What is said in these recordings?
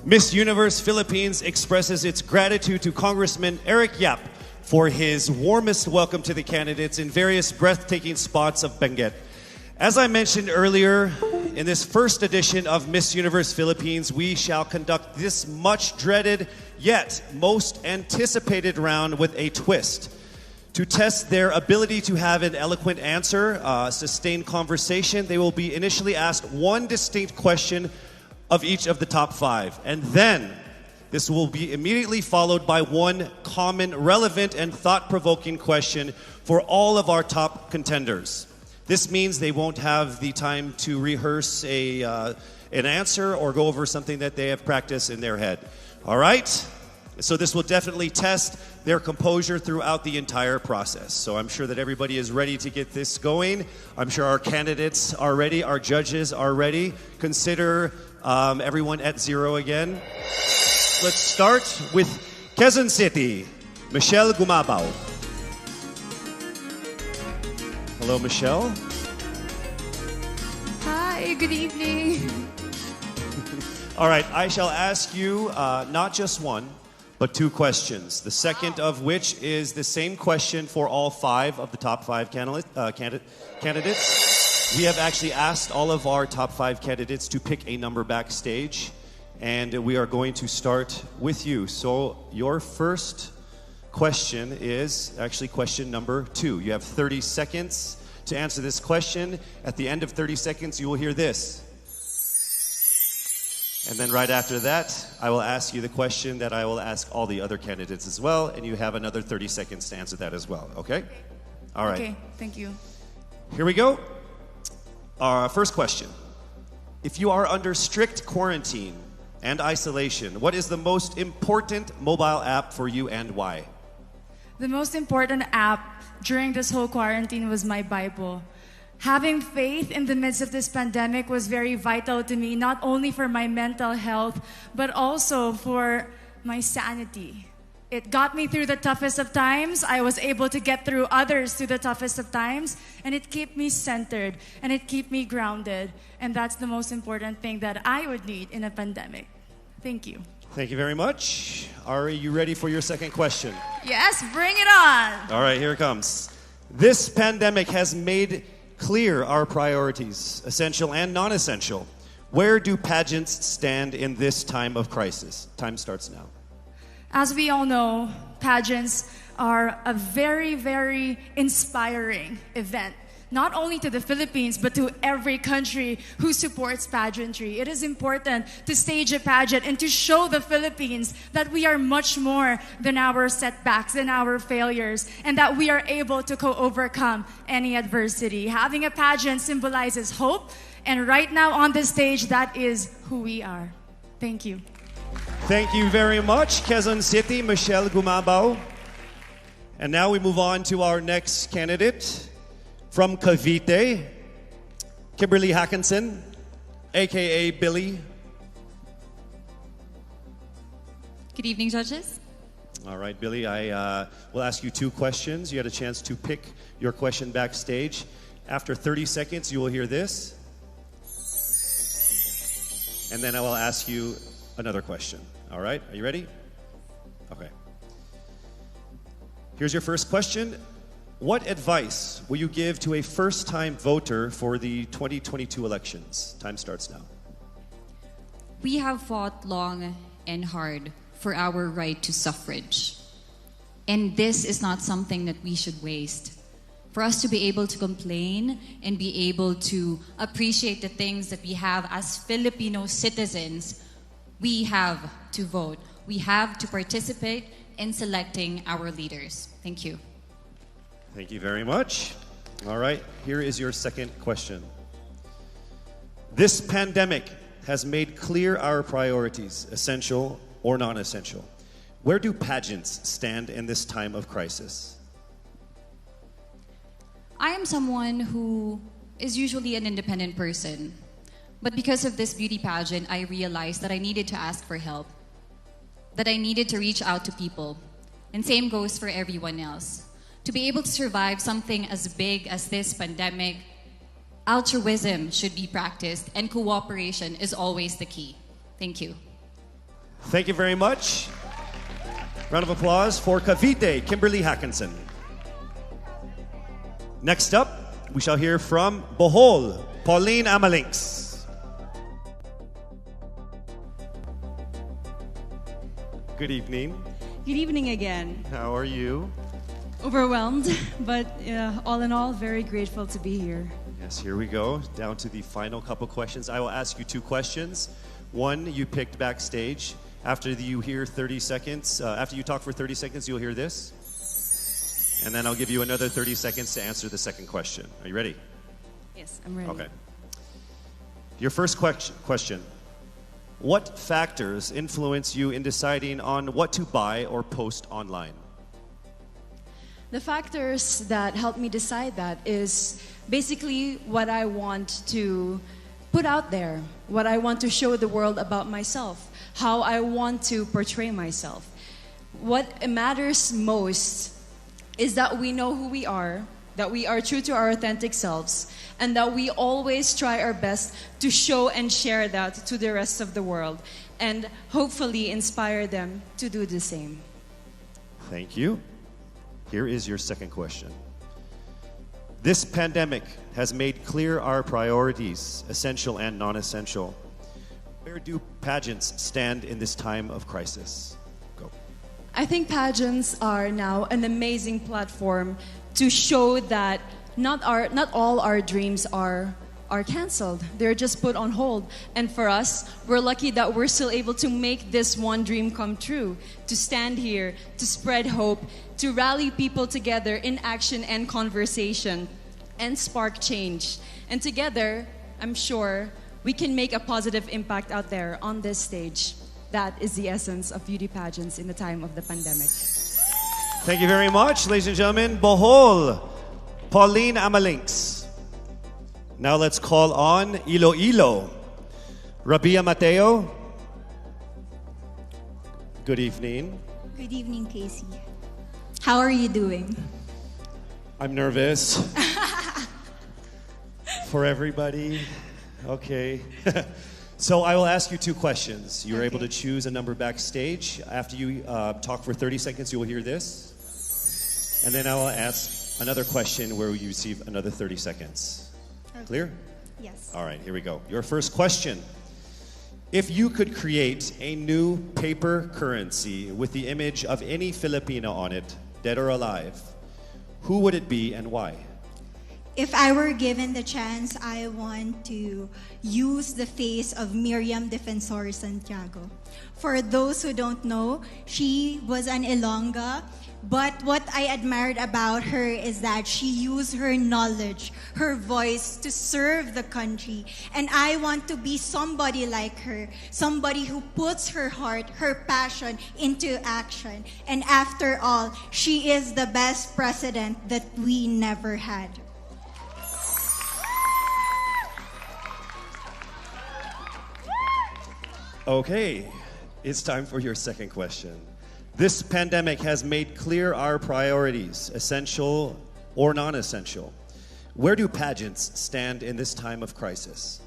Miss Universe Philippines expresses its gratitude to Congressman Eric Yap for his warmest welcome to the candidates in various breathtaking spots of Benguet. As I mentioned earlier, in this first edition of Miss Universe Philippines, we shall conduct this much dreaded yet most anticipated round with a twist. To test their ability to have an eloquent answer, sustained conversation, they will be initially asked one distinct question of each of the top five. And then, this will be immediately followed by one common, relevant, and thought-provoking question for all of our top contenders. This means they won't have the time to rehearse an answer or go over something that they have practiced in their head. All right? So this will definitely test their composure throughout the entire process. So I'm sure that everybody is ready to get this going. I'm sure our candidates are ready. Our judges are ready. Consider everyone at zero again. Let's start with Quezon City, Michelle Gumabao. Hello, Michelle. Hi, good evening. All right, I shall ask you not just one, but two questions. The second of which is the same question for all five of the top five candidates. We have actually asked all of our top five candidates to pick a number backstage, and we are going to start with you. So your first question is actually question number 2. You have 30 seconds to answer this question. At the end of 30 seconds, you will hear this. And then right after that, I will ask you the question that I will ask all the other candidates as well, and you have another 30 seconds to answer that as well, okay? All right. Okay, thank you. Here we go. Our first question. If you are under strict quarantine and isolation, what is the most important mobile app for you and why? The most important app during this whole quarantine was my Bible. Having faith in the midst of this pandemic was very vital to me, not only for my mental health, but also for my sanity. It got me through the toughest of times. I was able to get through others through the toughest of times, and it kept me centered, and it kept me grounded. And that's the most important thing that I would need in a pandemic. Thank you. Thank you very much. Are you ready for your second question? Yes, bring it on. All right, here it comes. This pandemic has made clear our priorities, essential and non-essential. Where do pageants stand in this time of crisis? Time starts now. As we all know, pageants are a very, very inspiring event. Not only to the Philippines, but to every country who supports pageantry. It is important to stage a pageant and to show the Philippines that we are much more than our setbacks, than our failures, and that we are able to overcome any adversity. Having a pageant symbolizes hope, and right now on the stage, that is who we are. Thank you. Thank you very much, Quezon City, Michelle Gumabao. And now we move on to our next candidate. From Cavite, Kimberly Hackinson, a.k.a. Billy. Good evening, judges. All right, Billy, I will ask you two questions. You had a chance to pick your question backstage. After 30 seconds, you will hear this. And then I will ask you another question. All right, are you ready? Okay. Here's your first question. What advice will you give to a first-time voter for the 2022 elections? Time starts now. We have fought long and hard for our right to suffrage. And this is not something that we should waste. For us to be able to complain and be able to appreciate the things that we have as Filipino citizens, we have to vote. We have to participate in selecting our leaders. Thank you. Thank you very much. All right, here is your second question. This pandemic has made clear our priorities, essential or non-essential. Where do pageants stand in this time of crisis? I am someone who is usually an independent person. But because of this beauty pageant, I realized that I needed to ask for help, that I needed to reach out to people. And same goes for everyone else. To be able to survive something as big as this pandemic, altruism should be practiced and cooperation is always the key. Thank you. Thank you very much. Round of applause for Cavite, Kimberly Hackinson. Next up, we shall hear from Bohol, Pauline Amalinks. Good evening. Good evening again. How are you? Overwhelmed, but all in all, very grateful to be here. Yes, here we go. Down to the final couple questions. I will ask you two questions. One, you picked backstage. After you hear 30 seconds, after you talk for 30 seconds, you'll hear this. And then I'll give you another 30 seconds to answer the second question. Are you ready? Yes, I'm ready. Okay. Your first question. What factors influence you in deciding on what to buy or post online? The factors that help me decide that is basically what I want to put out there, what I want to show the world about myself, how I want to portray myself. What matters most is that we know who we are, that we are true to our authentic selves, and that we always try our best to show and share that to the rest of the world, and hopefully inspire them to do the same. Thank you. Here is your second question. This pandemic has made clear our priorities, essential and non-essential. Where do pageants stand in this time of crisis? Go. I think pageants are now an amazing platform to show that not all our dreams are canceled. They're just put on hold. And for us, we're lucky that we're still able to make this one dream come true, to stand here, to spread hope, to rally people together in action and conversation, and spark change. And together, I'm sure, we can make a positive impact out there on this stage. That is the essence of beauty pageants in the time of the pandemic. Thank you very much, ladies and gentlemen. Bohol, Pauline Amalinks. Now let's call on Iloilo, Rabiya Mateo. Good evening. Good evening, Casey. How are you doing? I'm nervous. For everybody. Okay. So I will ask you two questions. You're able to choose a number backstage. After you talk for 30 seconds, you will hear this. And then I will ask another question where you receive another 30 seconds. Okay. Clear? Yes. All right, here we go. Your first question. If you could create a new paper currency with the image of any Filipino on it, dead or alive, who would it be and why? If I were given the chance, I want to use the face of Miriam Defensor Santiago. For those who don't know, she was an Ilongga, but what I admired about her is that she used her knowledge, her voice to serve the country. And I want to be somebody like her, somebody who puts her heart, her passion into action. And after all, she is the best president that we never had. Okay, it's time for your second question. This pandemic has made clear our priorities, essential or non-essential. Where do pageants stand in this time of crisis?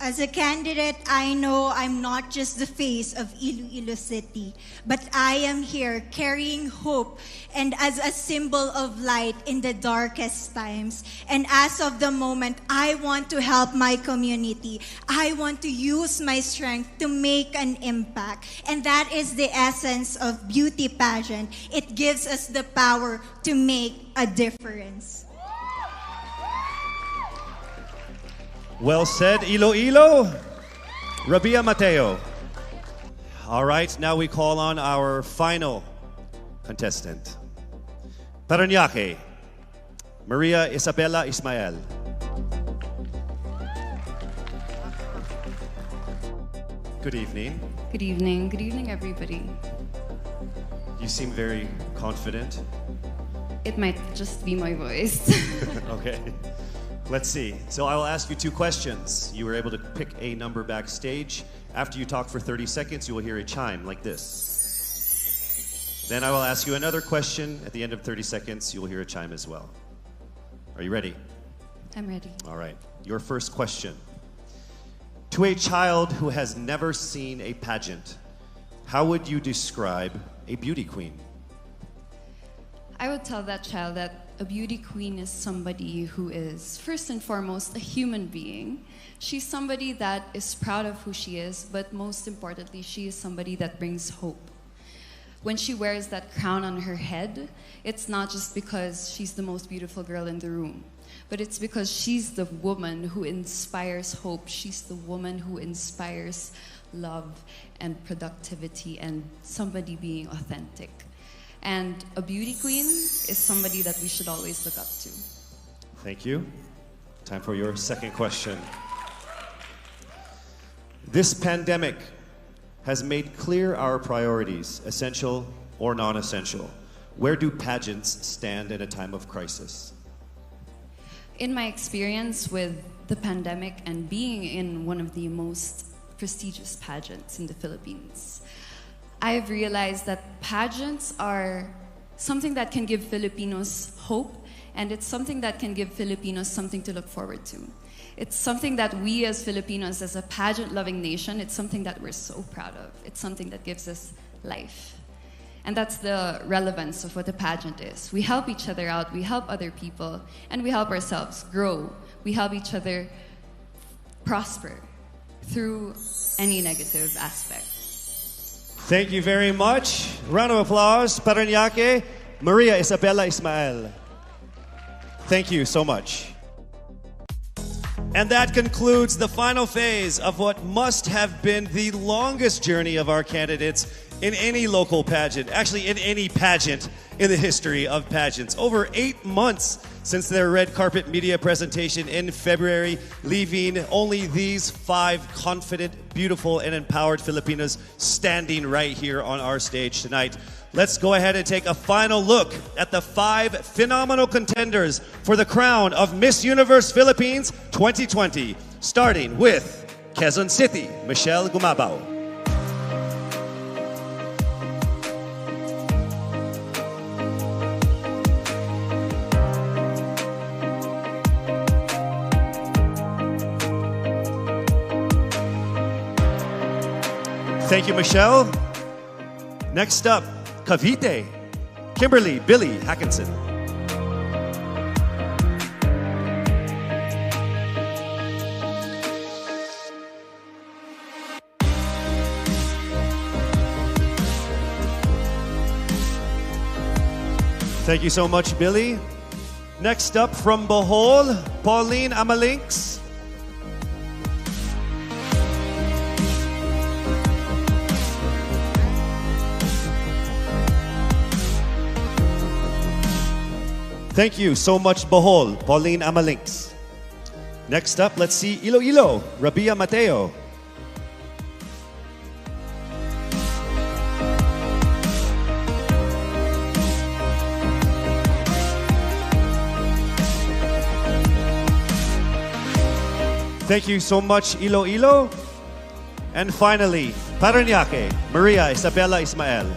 As a candidate, I know I'm not just the face of Iloilo City, but I am here carrying hope and as a symbol of light in the darkest times. And as of the moment, I want to help my community. I want to use my strength to make an impact. And that is the essence of beauty pageant. It gives us the power to make a difference. Well said, Iloilo. Rabiya Mateo. All right, now we call on our final contestant. Parañaque, Maria Isabella Ismael. Good evening. Good evening. Good evening, everybody. You seem very confident. It might just be my voice. Okay. Let's see. So I will ask you two questions. You were able to pick a number backstage. After you talk for 30 seconds, you will hear a chime like this. Then I will ask you another question. At the end of 30 seconds, you will hear a chime as well. Are you ready? I'm ready. All right. Your first question. To a child who has never seen a pageant, how would you describe a beauty queen? I would tell that child that a beauty queen is somebody who is, first and foremost, a human being. She's somebody that is proud of who she is, but most importantly, she is somebody that brings hope. When she wears that crown on her head, it's not just because she's the most beautiful girl in the room, but it's because she's the woman who inspires hope. She's the woman who inspires love and productivity and somebody being authentic. And a beauty queen is somebody that we should always look up to. Thank you. Time for your second question. This pandemic has made clear our priorities, essential or non-essential. Where do pageants stand in a time of crisis? In my experience with the pandemic and being in one of the most prestigious pageants in the Philippines, I've realized that pageants are something that can give Filipinos hope, and it's something that can give Filipinos something to look forward to. It's something that we as Filipinos, as a pageant-loving nation, it's something that we're so proud of. It's something that gives us life. And that's the relevance of what a pageant is. We help each other out, we help other people, and we help ourselves grow. We help each other prosper through any negative aspect. Thank you very much. Round of applause, Paranaque, Maria Isabella Ismael. Thank you so much. And that concludes the final phase of what must have been the longest journey of our candidates in any local pageant, actually in any pageant in the history of pageants. Over 8 months since their red carpet media presentation in February, leaving only these 5 confident, beautiful, and empowered Filipinos standing right here on our stage tonight. Let's go ahead and take a final look at the 5 phenomenal contenders for the crown of Miss Universe Philippines 2020, starting with Quezon City, Michelle Gumabao. Thank you, Michelle. Next up, Cavite, Kimberly Billy Hackinson. Thank you so much, Billy. Next up from Bohol, Pauline Amalinks. Thank you so much, Bohol, Pauline Amalinks. Next up, let's see Iloilo, Rabiya Mateo. Thank you so much, Iloilo. And finally, Paranaque, Maria Isabella Ismael.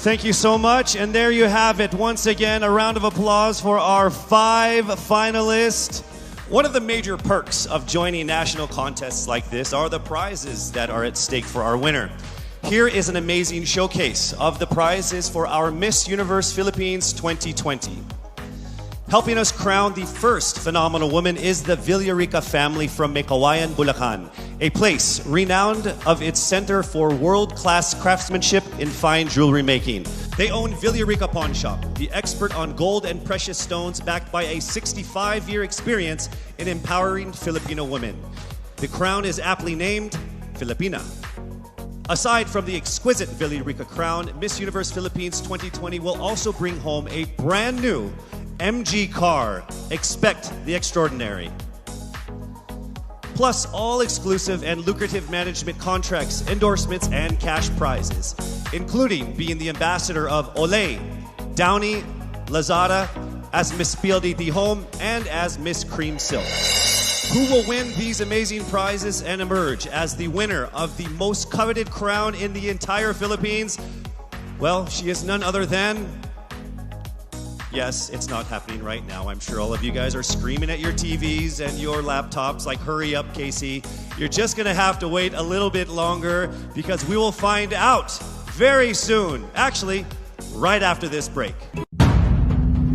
Thank you so much. And there you have it. Once again, a round of applause for our 5 finalists. One of the major perks of joining national contests like this are the prizes that are at stake for our winner. Here is an amazing showcase of the prizes for our Miss Universe Philippines 2020. Helping us crown the first phenomenal woman is the Villarica family from Mekawayan, Bulacan, a place renowned of its center for world-class craftsmanship in fine jewelry making. They own Villarica Pawn Shop, the expert on gold and precious stones, backed by a 65-year experience in empowering Filipino women. The crown is aptly named Filipina. Aside from the exquisite Villarica crown, Miss Universe Philippines 2020 will also bring home a brand new MG car. Expect the extraordinary. Plus all exclusive and lucrative management contracts, endorsements, and cash prizes, including being the ambassador of Olay, Downy, Lazada, as Miss PLDT Home, and as Miss Cream Silk. Who will win these amazing prizes and emerge as the winner of the most coveted crown in the entire Philippines? Well, she is none other than... Yes, it's not happening right now. I'm sure all of you guys are screaming at your TVs and your laptops like, hurry up, Casey. You're just gonna have to wait a little bit longer because we will find out very soon. Actually, right after this break.